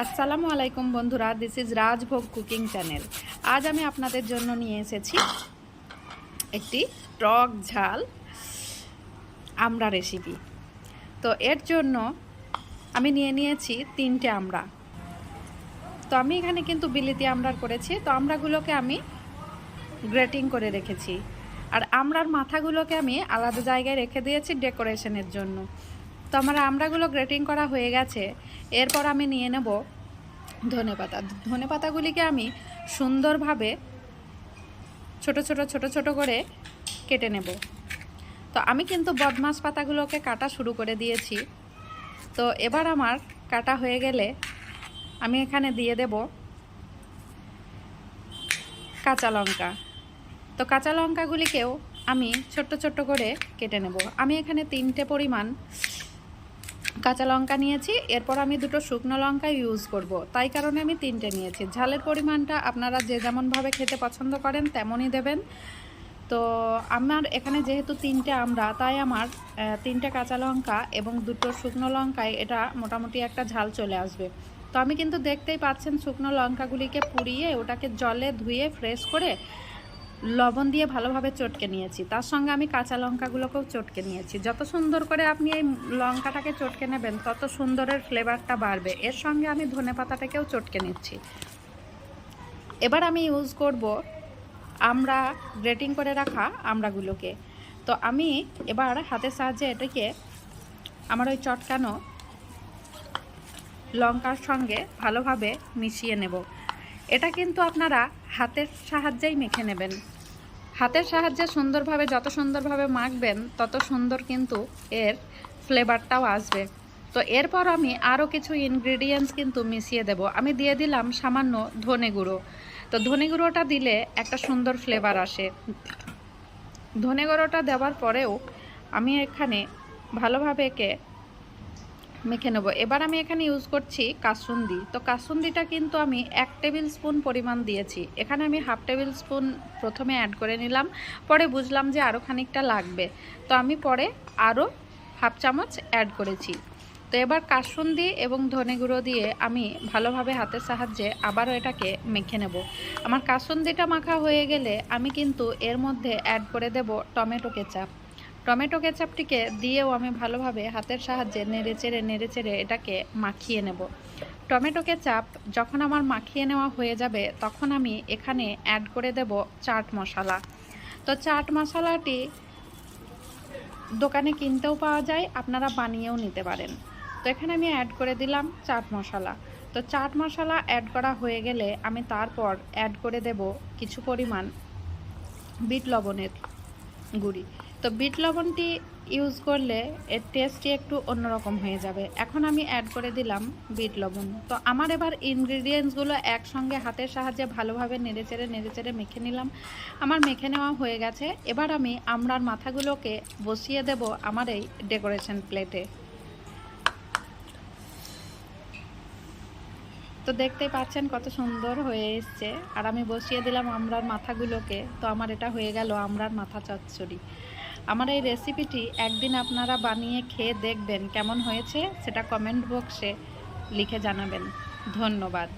আসসালামু আলাইকুম বন্ধুরা, this is rajbhog cooking channel. আজ আমি আপনাদের জন্য নিয়ে এসেছি একটি টক ঝাল আমড়া রেসিপি। তো এর জন্য আমি নিয়ে নিয়েছি 3টে আমড়া। তো আমি এখানে কিন্তু বিলিতি আমড়ার করেছি। তো আমড়াগুলোকে আমি গ্রেটিং করে রেখেছি, আর আমড়ার মাথাগুলোকে আমি আলাদা জায়গায় রেখে দিয়েছি ডেকোরেশনের জন্য। তো আমার আমড়াগুলো গ্রেটিং করা হয়ে গেছে। এরপর আমি নিয়ে নেব ধনেপাতা। ধনেপাতাগুলিকে আমি সুন্দরভাবে ছোট ছোট করে কেটে নেব। তো আমি কিন্তু বদমাস পাতাগুলোকে কাটা শুরু করে দিয়েছি। তো এবার আমার কাটা হয়ে গেলে আমি এখানে দিয়ে দেব কাঁচা লঙ্কা। তো কাঁচা লঙ্কাগুলিকেও আমি ছোট্ট করে কেটে নেব। আমি এখানে 3টে পরিমাণ কাঁচা লঙ্কা নিয়েছি। এরপর আমি 2টো শুকনো লঙ্কা ইউজ করব, তাই কারণে আমি 3টে নিয়েছি। ঝালের পরিমাণটা আপনারা যে যেমনভাবে খেতে পছন্দ করেন তেমনই দেবেন। তো আমার এখানে যেহেতু 3টে আমড়া, তাই আমার 3টে কাঁচা লঙ্কা এবং 2টো শুকনো লঙ্কায় এটা মোটামুটি একটা ঝাল চলে আসবে। তো আমি কিন্তু দেখতেই পাচ্ছেন শুকনো লঙ্কাগুলিকে পুড়িয়ে ওটাকে জলে ধুয়ে ফ্রেশ করে লবণ দিয়ে ভালোভাবে চটকে নিয়েছি। তার সঙ্গে আমি কাঁচা লঙ্কাগুলোকেও চটকে নিয়েছি। যত সুন্দর করে আপনি এই লঙ্কাটাকে চটকে নেবেন তত সুন্দরের ফ্লেভারটা বাড়বে। এর সঙ্গে আমি ধনেপাতাটাকেও চটকে নিচ্ছি। এবার আমি ইউজ করব আমরা গ্রেটিং করে রাখা আমড়াগুলোকে। তো আমি এবার হাতের সাহায্যে এটাকে আমার ওই চটকানো লঙ্কার সঙ্গে ভালোভাবে মিশিয়ে নেব। এটা কিন্তু আপনারা হাতের সাহায্যেই মেখে নেবেন। হাতের সাহায্যে সুন্দরভাবে যত সুন্দরভাবে মাখবেন তত সুন্দর কিন্তু এর ফ্লেভারটাও আসবে। তো এরপর আমি আরও কিছু ইনগ্রিডিয়েন্টস কিন্তু মিশিয়ে দেব। আমি দিয়ে দিলাম সামান্য ধনে গুঁড়ো। তো ধনে গুঁড়োটা দিলে একটা সুন্দর ফ্লেভার আসে। ধনে গুঁড়োটা দেওয়ার পরেও আমি এখানে ভালোভাবে একে মেখে নেব। এবার আমি এখানে ইউজ করছি কাসুন্দি। তো কাসুন্দিটা কিন্তু আমি 1 টেবিল স্পুন পরিমাণ দিয়েছি। এখানে আমি 1/2 টেবিল স্পুন প্রথমে অ্যাড করে নিলাম, পরে বুঝলাম যে আরও খানিকটা লাগবে, তো আমি পরে আরও 1/2 চামচ অ্যাড করেছি। তো এবার কাসুন্দি এবং ধনে গুঁড়ো দিয়ে আমি ভালোভাবে হাতের সাহায্যে আবারও এটাকে মেখে নেব। আমার কাসুন্দিটা মাখা হয়ে গেলে আমি কিন্তু এর মধ্যে অ্যাড করে দেব টমেটো কেচাপ। টমেটো কেচাপটিকে দিয়েও আমি ভালোভাবে হাতের সাহায্যে নেড়ে চেড়ে এটাকে মাখিয়ে নেব। টমেটো কেচাপ যখন আমার মাখিয়ে নেওয়া হয়ে যাবে তখন আমি এখানে অ্যাড করে দেব চাট মশলা। তো চাট মশলাটি দোকানে কিনতেও পাওয়া যায়, আপনারা বানিয়েও নিতে পারেন। তো এখানে আমি অ্যাড করে দিলাম চাট মশলা। তো চাট মশলা অ্যাড করা হয়ে গেলে আমি তারপর অ্যাড করে দেব কিছু পরিমাণ বিট লবণের গুঁড়ি। তো বিট লবণটি ইউজ করলে এর টেস্টটি একটু অন্যরকম হয়ে যাবে। এখন আমি অ্যাড করে দিলাম বিট লবণ। তো আমার এবার ইনগ্রিডিয়েন্টসগুলো একসঙ্গে হাতের সাহায্যে ভালোভাবে নেড়ে চেড়ে মেখে নিলাম। আমার মেখে নেওয়া হয়ে গেছে। এবার আমি আমড়ার মাথাগুলোকে বসিয়ে দেব আমার এই ডেকোরেশন প্লেটে। তো দেখতেই পাচ্ছেন কত সুন্দর হয়ে এসছে। আর আমি বসিয়ে দিলাম আমড়ার মাথাগুলোকে। তো আমার এটা হয়ে গেল আমড়ার মাথা চচ্চড়ি। আমার এই রেসিপিটি একদিন আপনারা বানিয়ে খেয়ে দেখবেন কেমন হয়েছে, সেটা কমেন্ট বক্সে লিখে জানাবেন। ধন্যবাদ।